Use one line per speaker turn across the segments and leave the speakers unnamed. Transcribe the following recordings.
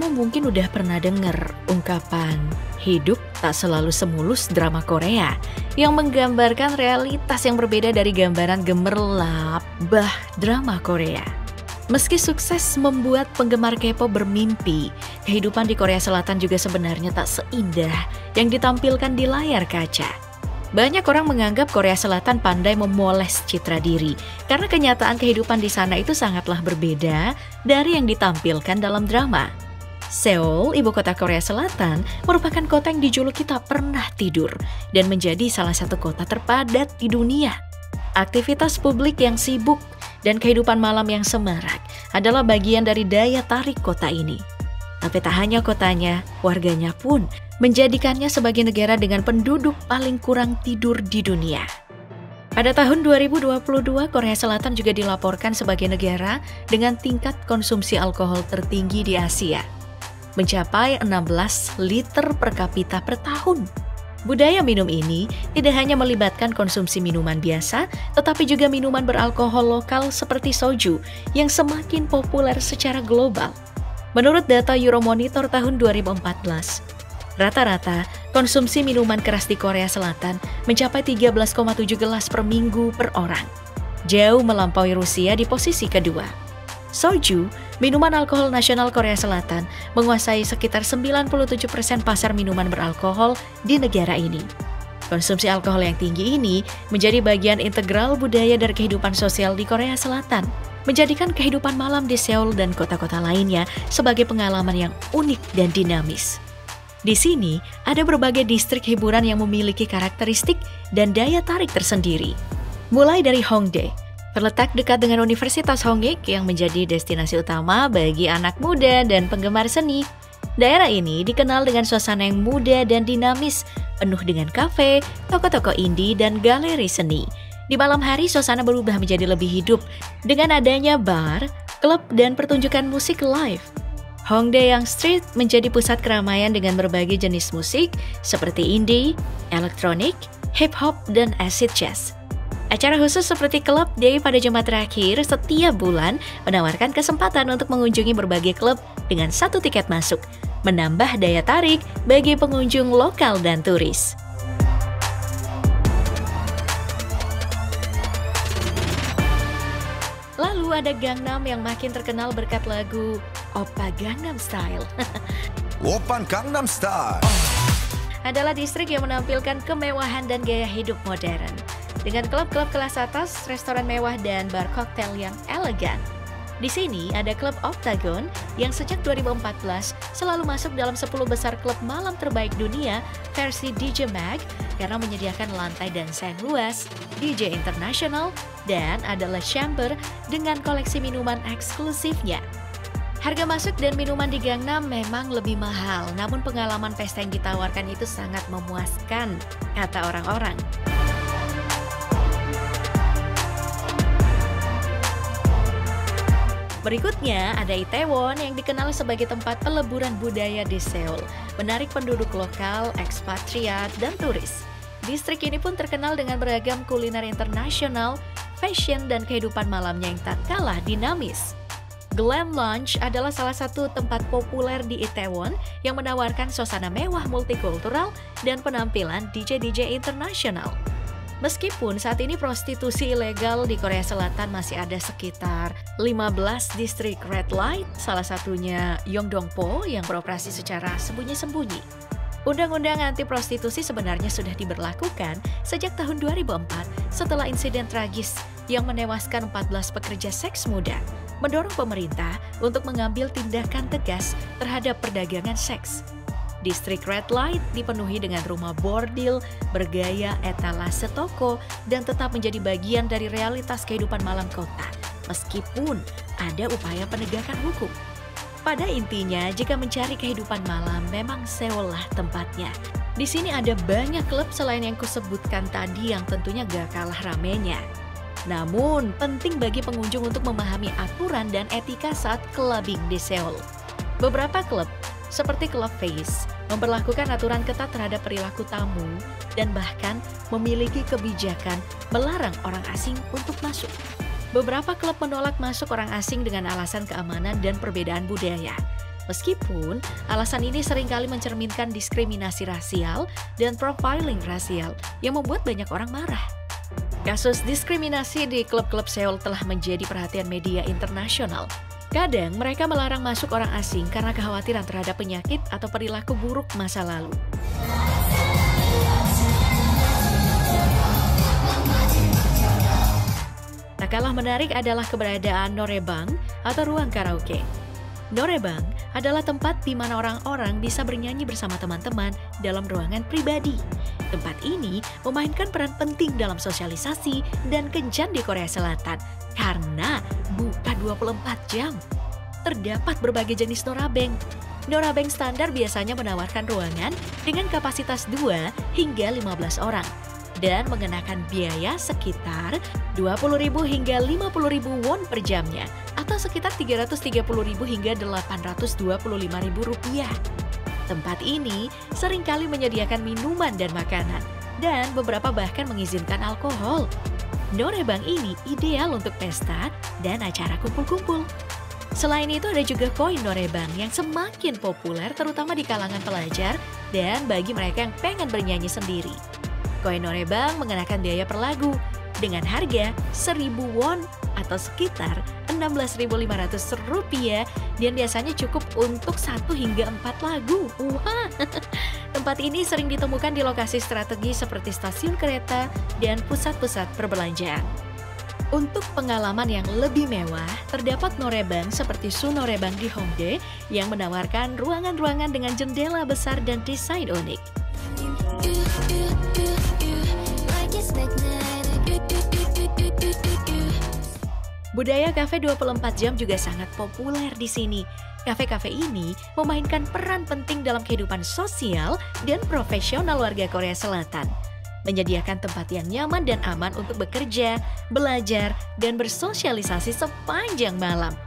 Kamu mungkin udah pernah dengar ungkapan hidup tak selalu semulus drama Korea yang menggambarkan realitas yang berbeda dari gambaran gemerlap drama Korea. Meski sukses membuat penggemar K-pop bermimpi, kehidupan di Korea Selatan juga sebenarnya tak seindah yang ditampilkan di layar kaca. Banyak orang menganggap Korea Selatan pandai memoles citra diri karena kenyataan kehidupan di sana itu sangatlah berbeda dari yang ditampilkan dalam drama. Seoul, ibu kota Korea Selatan, merupakan kota yang dijuluki tak pernah tidur dan menjadi salah satu kota terpadat di dunia. Aktivitas publik yang sibuk dan kehidupan malam yang semarak adalah bagian dari daya tarik kota ini. Tapi tak hanya kotanya, warganya pun menjadikannya sebagai negara dengan penduduk paling kurang tidur di dunia. Pada tahun 2022, Korea Selatan juga dilaporkan sebagai negara dengan tingkat konsumsi alkohol tertinggi di Asia, mencapai 16 liter per kapita per tahun. Budaya minum ini tidak hanya melibatkan konsumsi minuman biasa, tetapi juga minuman beralkohol lokal seperti soju yang semakin populer secara global. Menurut data Euromonitor tahun 2014, rata-rata konsumsi minuman keras di Korea Selatan mencapai 13,7 gelas per minggu per orang, jauh melampaui Rusia di posisi kedua. Soju, minuman alkohol nasional Korea Selatan, menguasai sekitar 97% pasar minuman beralkohol di negara ini. Konsumsi alkohol yang tinggi ini menjadi bagian integral budaya dari kehidupan sosial di Korea Selatan, menjadikan kehidupan malam di Seoul dan kota-kota lainnya sebagai pengalaman yang unik dan dinamis. Di sini, ada berbagai distrik hiburan yang memiliki karakteristik dan daya tarik tersendiri. Mulai dari Hongdae, terletak dekat dengan Universitas Hongik yang menjadi destinasi utama bagi anak muda dan penggemar seni. Daerah ini dikenal dengan suasana yang muda dan dinamis, penuh dengan kafe, toko-toko indie, dan galeri seni. Di malam hari, suasana berubah menjadi lebih hidup dengan adanya bar, klub, dan pertunjukan musik live. Hongdae Street menjadi pusat keramaian dengan berbagai jenis musik seperti indie, elektronik, hip-hop, dan acid jazz. Acara khusus seperti Club Day pada Jumat terakhir setiap bulan menawarkan kesempatan untuk mengunjungi berbagai klub dengan satu tiket masuk, menambah daya tarik bagi pengunjung lokal dan turis. Lalu ada Gangnam yang makin terkenal berkat lagu Oppa Gangnam Style.
Oppa Gangnam Style
adalah distrik yang menampilkan kemewahan dan gaya hidup modern. Dengan klub-klub kelas atas, restoran mewah, dan bar koktail yang elegan. Di sini ada klub Octagon yang sejak 2014 selalu masuk dalam 10 besar klub malam terbaik dunia versi DJ Mag karena menyediakan lantai dan sen luas, DJ internasional, dan adalah chamber dengan koleksi minuman eksklusifnya. Harga masuk dan minuman di Gangnam memang lebih mahal, namun pengalaman pesta yang ditawarkan itu sangat memuaskan, kata orang-orang. Berikutnya ada Itaewon yang dikenal sebagai tempat peleburan budaya di Seoul, menarik penduduk lokal, ekspatriat, dan turis. Distrik ini pun terkenal dengan beragam kuliner internasional, fashion, dan kehidupan malamnya yang tak kalah dinamis. Glam Lounge adalah salah satu tempat populer di Itaewon yang menawarkan suasana mewah multikultural dan penampilan DJ-DJ internasional. Meskipun saat ini prostitusi ilegal di Korea Selatan masih ada sekitar 15 distrik red light, salah satunya Yeongdongpo yang beroperasi secara sembunyi-sembunyi. Undang-undang anti prostitusi sebenarnya sudah diberlakukan sejak tahun 2004 setelah insiden tragis yang menewaskan 14 pekerja seks muda, mendorong pemerintah untuk mengambil tindakan tegas terhadap perdagangan seks. Distrik Red Light dipenuhi dengan rumah bordil, bergaya etalase toko, dan tetap menjadi bagian dari realitas kehidupan malam kota, meskipun ada upaya penegakan hukum. Pada intinya, jika mencari kehidupan malam, memang Seoul lah tempatnya. Di sini ada banyak klub selain yang kusebutkan tadi yang tentunya gak kalah ramenya. Namun, penting bagi pengunjung untuk memahami aturan dan etika saat clubbing di Seoul. Beberapa klub seperti Club Face memberlakukan aturan ketat terhadap perilaku tamu dan bahkan memiliki kebijakan melarang orang asing untuk masuk. Beberapa klub menolak masuk orang asing dengan alasan keamanan dan perbedaan budaya. Meskipun alasan ini seringkali mencerminkan diskriminasi rasial dan profiling rasial yang membuat banyak orang marah. Kasus diskriminasi di klub-klub Seoul telah menjadi perhatian media internasional. Kadang mereka melarang masuk orang asing karena kekhawatiran terhadap penyakit atau perilaku buruk masa lalu. Tak kalah menarik adalah keberadaan norebang atau ruang karaoke. Norebang adalah tempat di mana orang-orang bisa bernyanyi bersama teman-teman dalam ruangan pribadi. Tempat ini memainkan peran penting dalam sosialisasi dan kencan di Korea Selatan karena buka 24 jam. Terdapat berbagai jenis norabeng. Norabeng standar biasanya menawarkan ruangan dengan kapasitas 2 hingga 15 orang dan mengenakan biaya sekitar 20.000 hingga 50.000 won per jamnya atau sekitar 330.000 hingga 825.000 rupiah. Tempat ini seringkali menyediakan minuman dan makanan dan beberapa bahkan mengizinkan alkohol. Norebang ini ideal untuk pesta dan acara kumpul-kumpul. Selain itu ada juga koin norebang yang semakin populer terutama di kalangan pelajar dan bagi mereka yang pengen bernyanyi sendiri. Koin norebang mengenakan biaya per lagu dengan harga 1.000 won atau sekitar 16.500 rupiah dan biasanya cukup untuk 1 hingga 4 lagu. Wah, tempat ini sering ditemukan di lokasi strategis seperti stasiun kereta dan pusat-pusat perbelanjaan. Untuk pengalaman yang lebih mewah, terdapat norebang seperti Su Norebang di Hongdae yang menawarkan ruangan-ruangan dengan jendela besar dan desain unik. Budaya kafe 24 jam juga sangat populer di sini. Kafe-kafe ini memainkan peran penting dalam kehidupan sosial dan profesional warga Korea Selatan. Menyediakan tempat yang nyaman dan aman untuk bekerja, belajar, dan bersosialisasi sepanjang malam.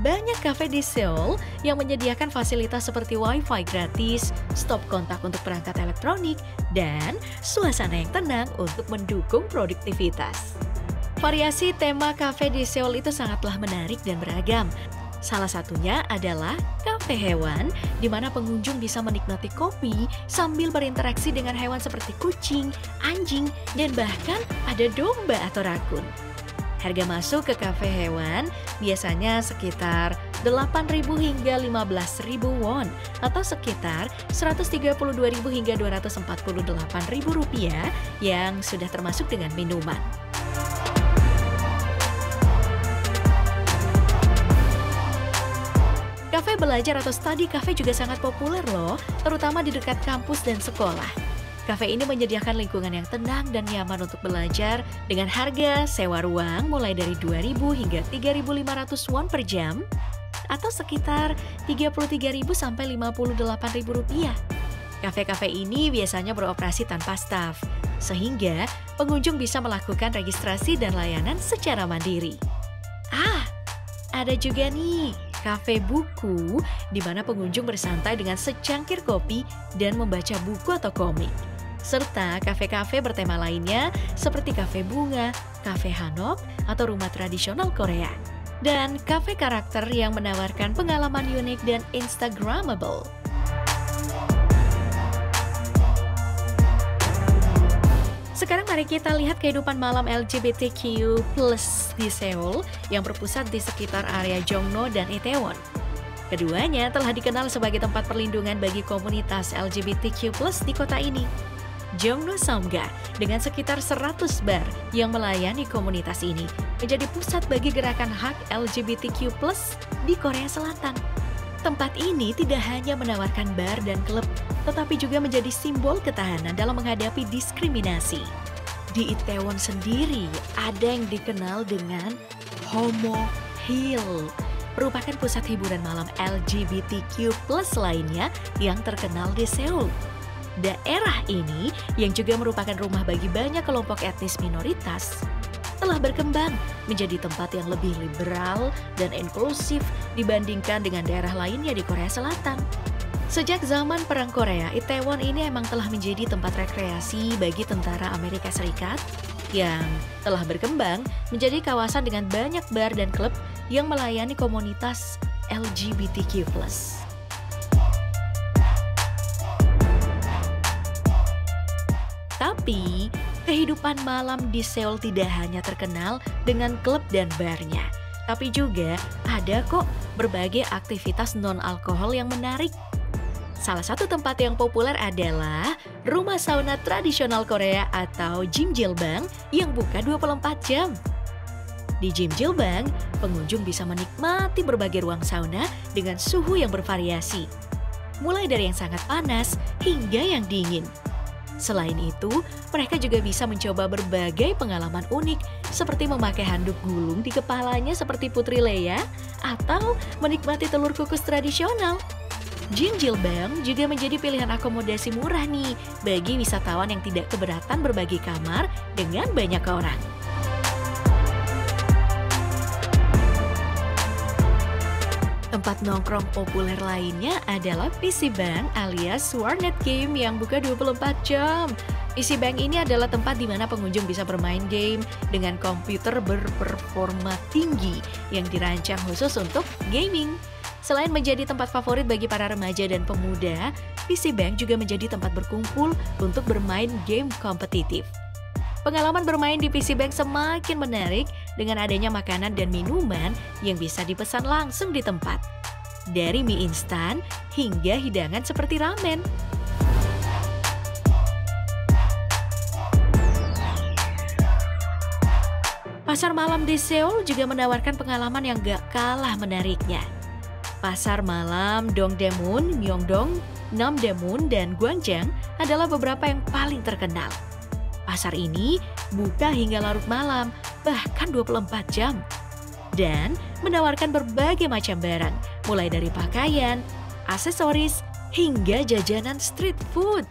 Banyak kafe di Seoul yang menyediakan fasilitas seperti wifi gratis, stop kontak untuk perangkat elektronik, dan suasana yang tenang untuk mendukung produktivitas. Variasi tema kafe di Seoul itu sangatlah menarik dan beragam. Salah satunya adalah kafe hewan, di mana pengunjung bisa menikmati kopi sambil berinteraksi dengan hewan seperti kucing, anjing, dan bahkan ada domba atau rakun. Harga masuk ke kafe hewan biasanya sekitar 8.000 hingga 15.000 won atau sekitar 132.000 hingga 248.000 rupiah yang sudah termasuk dengan minuman. Kafe belajar atau study cafe juga sangat populer loh, terutama di dekat kampus dan sekolah. Kafe ini menyediakan lingkungan yang tenang dan nyaman untuk belajar dengan harga sewa ruang mulai dari 2.000 hingga 3.500 won per jam atau sekitar 33.000 sampai 58.000 rupiah. Kafe-kafe ini biasanya beroperasi tanpa staf, sehingga pengunjung bisa melakukan registrasi dan layanan secara mandiri. Ada juga nih kafe buku, di mana pengunjung bersantai dengan secangkir kopi dan membaca buku atau komik. Serta kafe-kafe bertema lainnya seperti kafe bunga, kafe hanok, atau rumah tradisional Korea. Dan kafe karakter yang menawarkan pengalaman unik dan instagramable. Sekarang mari kita lihat kehidupan malam LGBTQ+ di Seoul yang berpusat di sekitar area Jongno dan Itaewon. Keduanya telah dikenal sebagai tempat perlindungan bagi komunitas LGBTQ+ di kota ini. Jongno Samga dengan sekitar 100 bar yang melayani komunitas ini menjadi pusat bagi gerakan hak LGBTQ+ di Korea Selatan. Tempat ini tidak hanya menawarkan bar dan klub, tetapi juga menjadi simbol ketahanan dalam menghadapi diskriminasi. Di Itaewon sendiri, ada yang dikenal dengan Homo Hill, merupakan pusat hiburan malam LGBTQ+ lainnya yang terkenal di Seoul. Daerah ini, yang juga merupakan rumah bagi banyak kelompok etnis minoritas, telah berkembang menjadi tempat yang lebih liberal dan inklusif dibandingkan dengan daerah lainnya di Korea Selatan. Sejak zaman Perang Korea, Itaewon ini emang telah menjadi tempat rekreasi bagi tentara Amerika Serikat yang telah berkembang menjadi kawasan dengan banyak bar dan klub yang melayani komunitas LGBTQ+. Tapi, kehidupan malam di Seoul tidak hanya terkenal dengan klub dan barnya, tapi juga ada kok berbagai aktivitas non-alkohol yang menarik. Salah satu tempat yang populer adalah rumah sauna tradisional Korea atau Jimjilbang yang buka 24 jam. Di Jimjilbang, pengunjung bisa menikmati berbagai ruang sauna dengan suhu yang bervariasi, mulai dari yang sangat panas hingga yang dingin. Selain itu, mereka juga bisa mencoba berbagai pengalaman unik seperti memakai handuk gulung di kepalanya seperti Putri Leia atau menikmati telur kukus tradisional. Jimjilbang juga menjadi pilihan akomodasi murah nih bagi wisatawan yang tidak keberatan berbagi kamar dengan banyak orang. Tempat nongkrong populer lainnya adalah PC Bank alias Warnet Game yang buka 24 jam. PC Bank ini adalah tempat di mana pengunjung bisa bermain game dengan komputer berperforma tinggi yang dirancang khusus untuk gaming. Selain menjadi tempat favorit bagi para remaja dan pemuda, PC Bank juga menjadi tempat berkumpul untuk bermain game kompetitif. Pengalaman bermain di PC Bank semakin menarik dengan adanya makanan dan minuman yang bisa dipesan langsung di tempat. Dari mie instan hingga hidangan seperti ramen. Pasar malam di Seoul juga menawarkan pengalaman yang gak kalah menariknya. Pasar malam Dongdaemun, Myeongdong, Namdaemun, dan Gwangjang adalah beberapa yang paling terkenal. Pasar ini buka hingga larut malam, bahkan 24 jam. Dan menawarkan berbagai macam barang, mulai dari pakaian, aksesoris, hingga jajanan street food.